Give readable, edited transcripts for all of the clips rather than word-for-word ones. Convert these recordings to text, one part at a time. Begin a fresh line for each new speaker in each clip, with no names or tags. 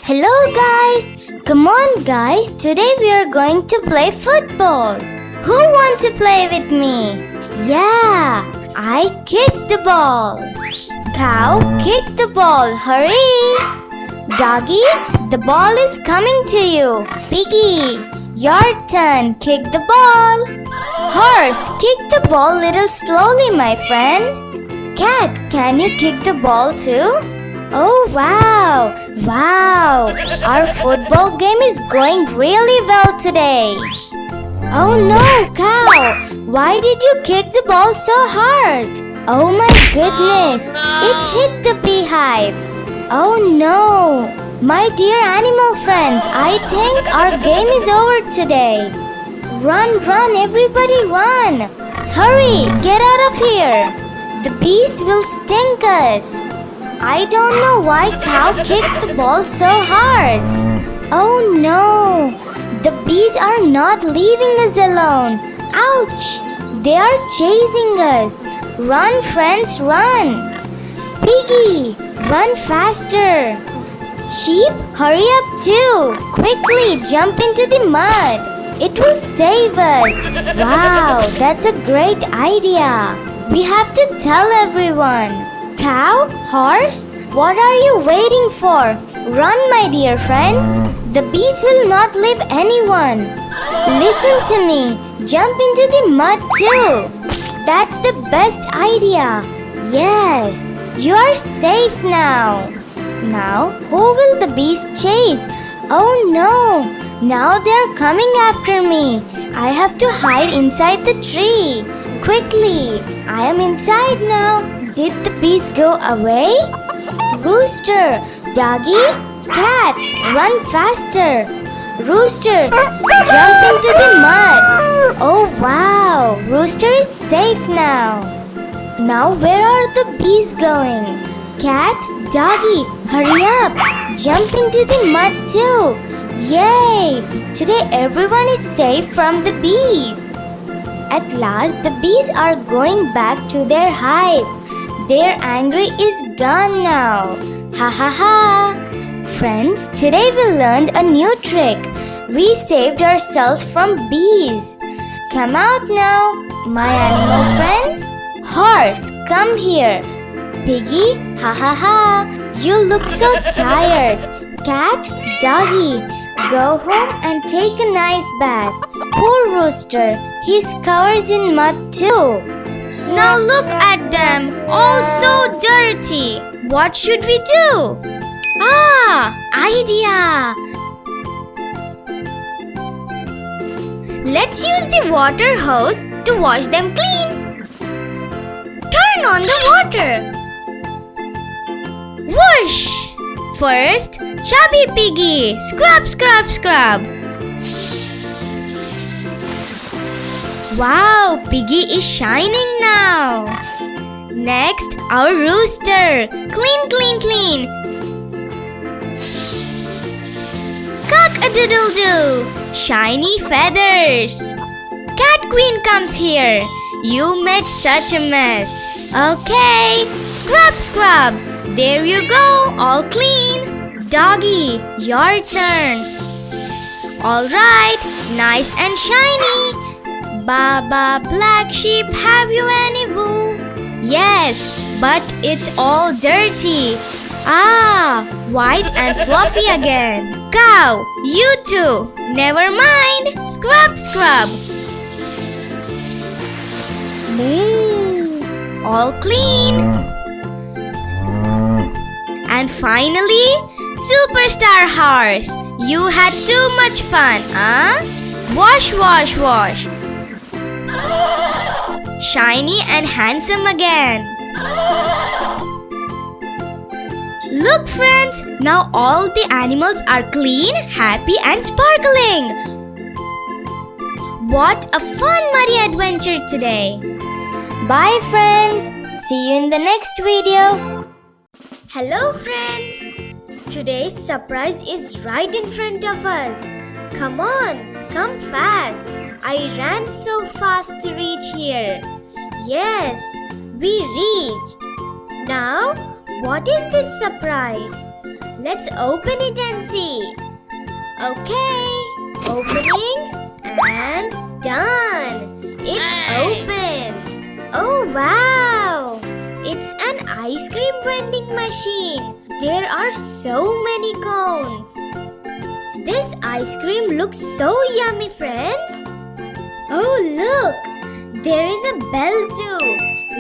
Hello guys! Come on guys, today we are going to play football. Who wants to play with me? Yeah, I kick the ball. Cow, kick the ball, hurry! Doggy, the ball is coming to you. Piggy, your turn, kick the ball. Horse, kick the ball little slowly, my friend. Cat, can you kick the ball too? Oh wow! Wow! Our football game is going really well today. Oh no, cow! Why did you kick the ball so hard? Oh my goodness! It hit the beehive. Oh no! My dear animal friends, I think our game is over today. Run, run, everybody run! Hurry, get out of here! The bees will sting us. I don't know why cow kicked the ball so hard. Oh no! The bees are not leaving us alone. Ouch! They are chasing us. Run, friends, run! Piggy, run faster! Sheep, hurry up too! Quickly jump into the mud. It will save us. Wow, that's a great idea. We have to tell everyone. Cow? Horse? What are you waiting for? Run, my dear friends. The bees will not leave anyone. Listen to me. Jump into the mud too. That's the best idea. Yes, you are safe now. Now, who will the bees chase? Oh no, now they're coming after me. I have to hide inside the tree. Quickly, I am inside now. Did the bees go away? Rooster, doggy, cat, run faster. Rooster, jump into the mud. Oh wow, Rooster is safe now. Now where are the bees going? Cat, doggy, hurry up. Jump into the mud too. Yay! Today everyone is safe from the bees. At last the bees are going back to their hive. Their anger is gone now. Ha ha ha! Friends, today we learned a new trick. We saved ourselves from bees. Come out now, my animal friends. Horse, come here. Piggy, ha ha ha! You look so tired. Cat, doggy, go home and take a nice bath. Poor Rooster, he's covered in mud too. Now look at them, all so dirty. What should we do? Ah, idea! Let's use the water hose to wash them clean. Turn on the water. Whoosh! First, chubby piggy, scrub, scrub, scrub. Wow, Piggy is shining now. Next, our rooster. Clean, clean, clean. Cock-a-doodle-doo. Shiny feathers. Cat Queen comes here. You made such a mess. Okay, scrub, scrub. There you go, all clean. Doggy, your turn. Alright, nice and shiny. Baba, black sheep, have you any wool? Yes, but it's all dirty. Ah, white and fluffy again. Cow, you too. Never mind. Scrub, scrub. Moo, all clean. And finally, superstar horse. You had too much fun, huh? Wash, wash, wash. Shiny and handsome again. Look friends, now all the animals are clean, happy and sparkling. What a fun muddy adventure today. Bye friends, see you in the next video. Hello friends, today's surprise is right in front of us. Come on, come fast. I ran so fast to reach here. Yes, we reached. Now, what is this surprise? Let's open it and see. Okay, opening and done. It's open. Oh wow! It's an ice cream vending machine. There are so many cones. This ice cream looks so yummy, friends. Oh look! There is a bell too.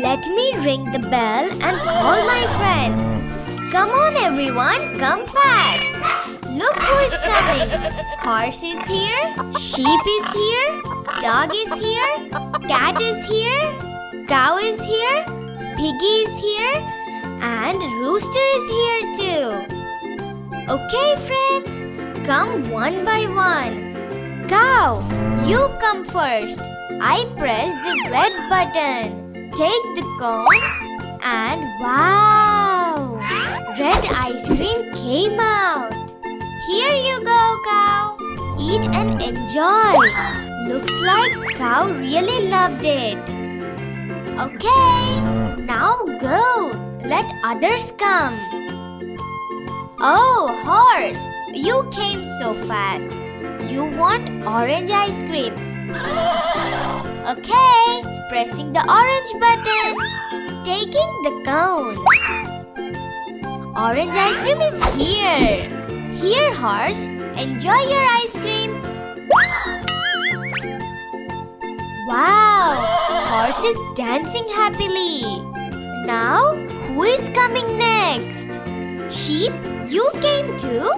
Let me ring the bell and call my friends. Come on everyone, come fast. Look who is coming. Horse is here, sheep is here, dog is here, cat is here, cow is here, piggy is here, and rooster is here too. Okay friends, come one by one. Cow, you come first. I press the red button. Take the cone and wow! Red ice cream came out. Here you go, cow. Eat and enjoy. Looks like cow really loved it. Okay, now go. Let others come. Oh, horse, you came so fast. You want orange ice cream. Okay, pressing the orange button. Taking the cone. Orange ice cream is here. Here, horse, enjoy your ice cream. Wow, horse is dancing happily. Now, who is coming next? Sheep, you came too?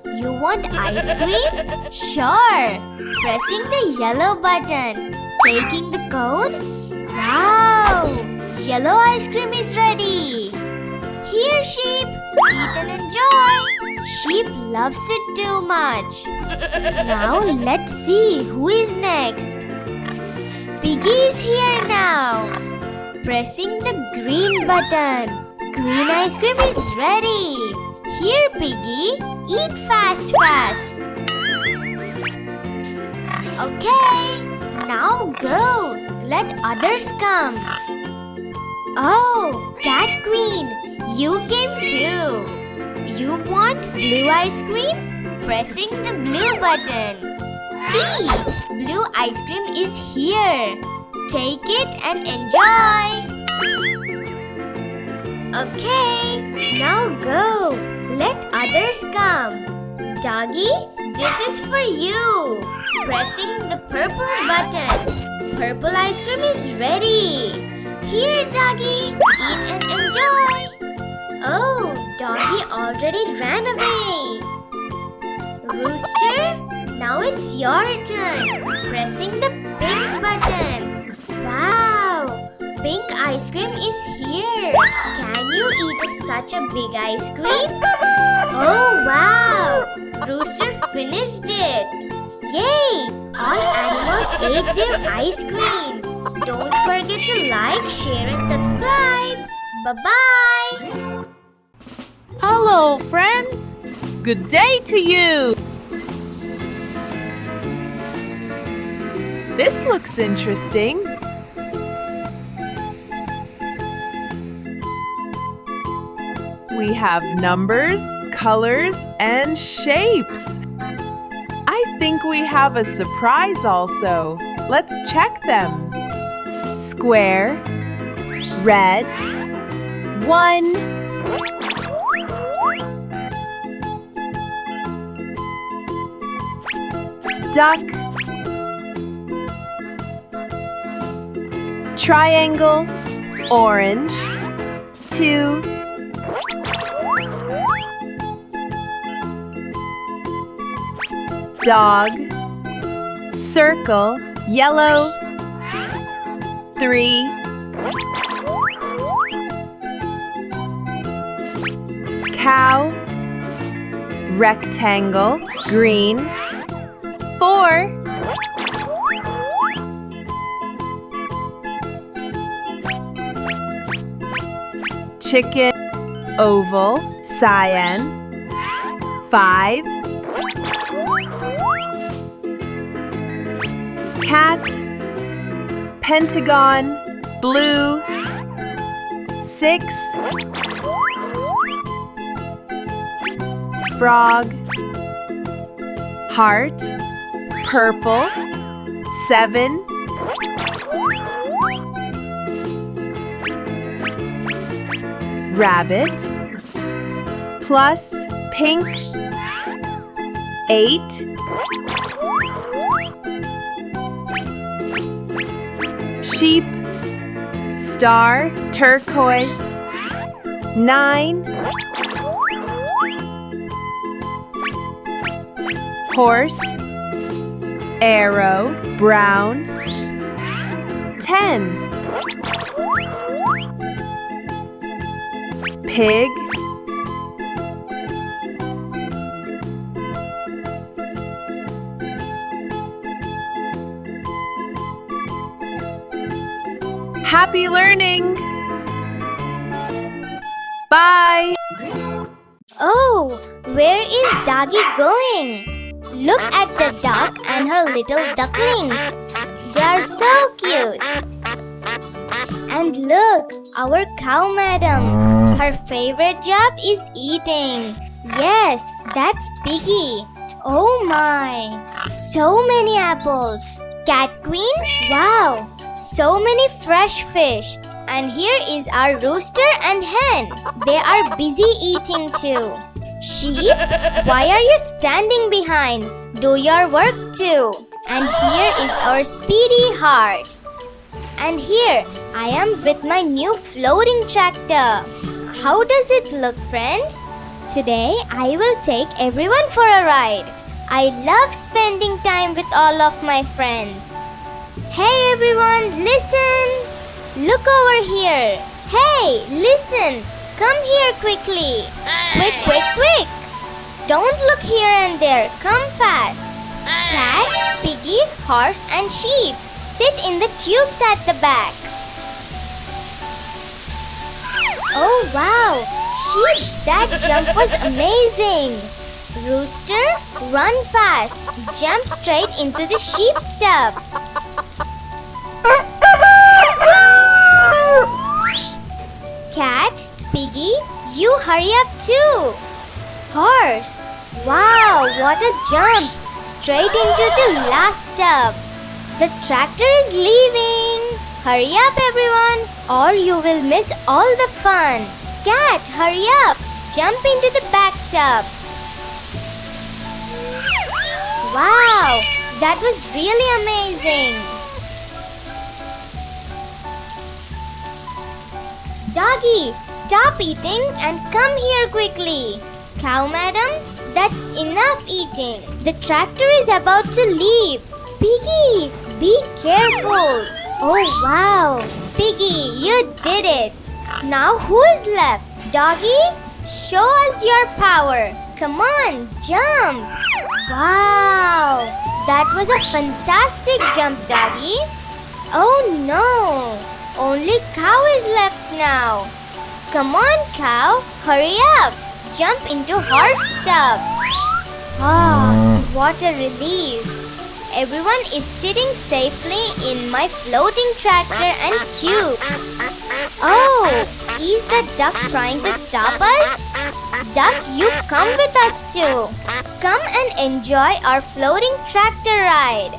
You want ice cream? Sure. Pressing the yellow button. Taking the cone. Wow, yellow ice cream is ready. Here, sheep, eat and enjoy. Sheep loves it too much. Now let's see who is next. Piggy is here now. Pressing the green button. Green ice cream is ready. Here, Piggy, eat fast. Okay, now go. Let others come. Oh, Cat Queen, you came too. You want blue ice cream? Pressing the blue button. See, blue ice cream is here. Take it and enjoy. Okay, now go. Let others come. Doggy, this is for you. Pressing the purple button. Purple ice cream is ready. Here, Doggy, eat and enjoy. Oh, Doggy already ran away. Rooster, now it's your turn. Pressing the pink button. Wow, pink ice cream is here. Can you eat such a big ice cream? Oh, wow, Rooster finished it. Yay, all animals ate their ice creams. Don't forget to like, share and subscribe. Bye-bye.
Hello, friends. Good day to you. This looks interesting. We have numbers, colors, and shapes. I think we have a surprise also. Let's check them. Square, red, 1. Duck, triangle, orange, 2. Dog, circle, yellow, 3. Cow, rectangle, green, 4. Chicken, oval, cyan, 5. Cat, pentagon, blue, 6. frog, heart, purple, 7, rabbit, plus pink, 8, sheep, star, turquoise, 9, horse, arrow, brown, 10, pig, happy learning! Bye!
Oh, where is Doggy going? Look at the duck and her little ducklings. They are so cute. And look, our cow madam. Her favorite job is eating. Yes, that's Piggy. Oh my, so many apples. Cat Queen? Wow, so many fresh fish. And here is our rooster and hen. They are busy eating too. Sheep, why are you standing behind? Do your work too. And here is our speedy horse. And here I am with my new floating tractor. How does it look, friends? Today I will take everyone for a ride. I love spending time with all of my friends. Hey everyone, listen! Look over here. Hey, listen. Come here quickly. Quick, quick, quick. Don't look here and there. Come fast. Cat, piggy, horse and sheep. Sit in the tubes at the back. Oh wow. Sheep, that jump was amazing. Rooster, run fast. Jump straight into the sheep's tub. Cat, Piggy, you hurry up too. Horse, wow, what a jump! Straight into the last tub. The tractor is leaving. Hurry up everyone, or you will miss all the fun. Cat, hurry up. Jump into the back tub. Wow, that was really amazing. Doggy, stop eating and come here quickly. Cow madam, that's enough eating. The tractor is about to leave. Piggy, be careful. Oh wow, Piggy, you did it. Now who is left? Doggy, show us your power. Come on, jump. Wow, that was a fantastic jump, Doggy. Oh no. Only cow is left now. Come on, cow. Hurry up. Jump into horse tub. Ah, what a relief. Everyone is sitting safely in my floating tractor and tubes. Oh, is the duck trying to stop us? Duck, you come with us too. Come and enjoy our floating tractor ride.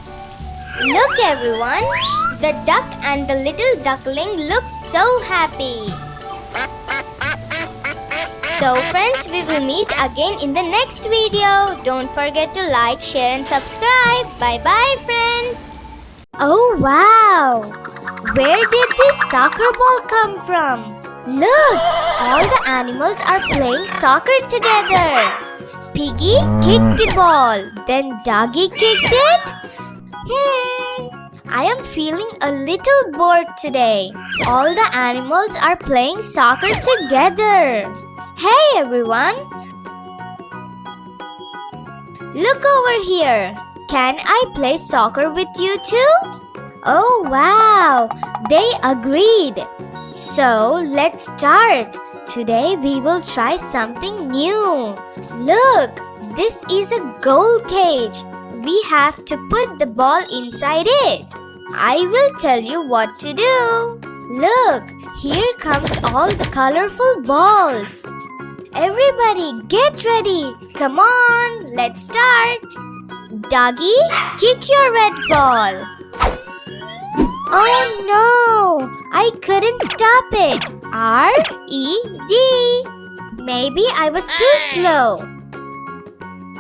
Look everyone. The duck and the little duckling look so happy. So friends, we will meet again in the next video. Don't forget to like, share and subscribe. Bye bye friends. Oh wow! Where did this soccer ball come from? Look! All the animals are playing soccer together. Piggy kicked the ball. Then Doggy kicked it. I am feeling a little bored today. All the animals are playing soccer together. Hey everyone! Look over here. Can I play soccer with you too? Oh wow! They agreed. So let's start. Today we will try something new. Look! This is a goal cage. We have to put the ball inside it. I will tell you what to do. Look, here comes all the colorful balls. Everybody get ready. Come on, let's start. Doggy, kick your red ball. Oh no, I couldn't stop it. R-E-D. Maybe I was too slow.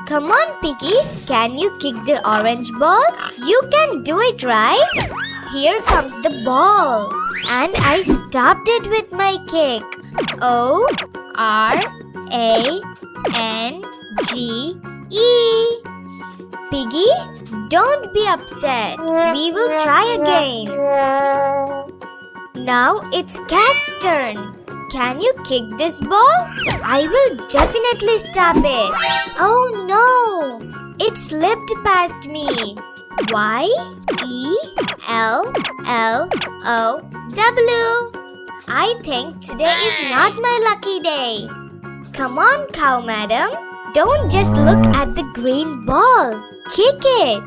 Come on, Piggy, can you kick the orange ball? You can do it, right? Here comes the ball. And I stopped it with my kick. O-R-A-N-G-E. Piggy, don't be upset. We will try again. Now it's Cat's turn. Can you kick this ball? I will definitely stop it. Oh no! It slipped past me. Y-E-L-L-O-W. I think today is not my lucky day. Come on, cow madam. Don't just look at the green ball. Kick it.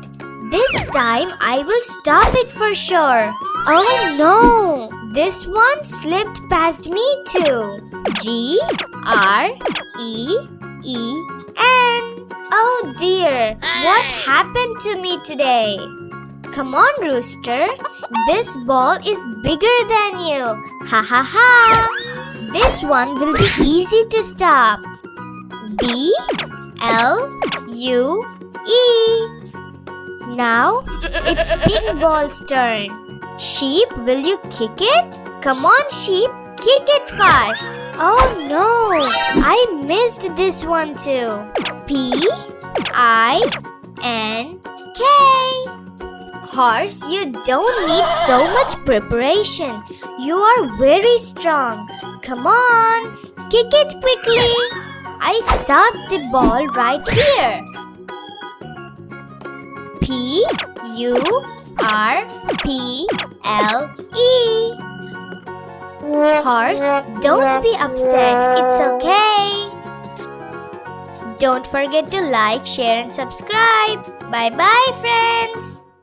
This time I will stop it for sure. Oh no! This one slipped past me too. G-R-E-E-N. Oh dear, what happened to me today? Come on, Rooster. This ball is bigger than you. Ha ha ha. This one will be easy to stop. B-L-U-E. Now it's Pink Ball's turn. Sheep, will you kick it? Come on, Sheep, kick it fast. Oh no, I missed this one too. P-I-N-K. Horse, you don't need so much preparation. You are very strong. Come on, kick it quickly. I stopped the ball right here. P-U-R-P-L-E. Horse, don't be upset. It's okay. Don't forget to like, share and subscribe. Bye-bye, friends.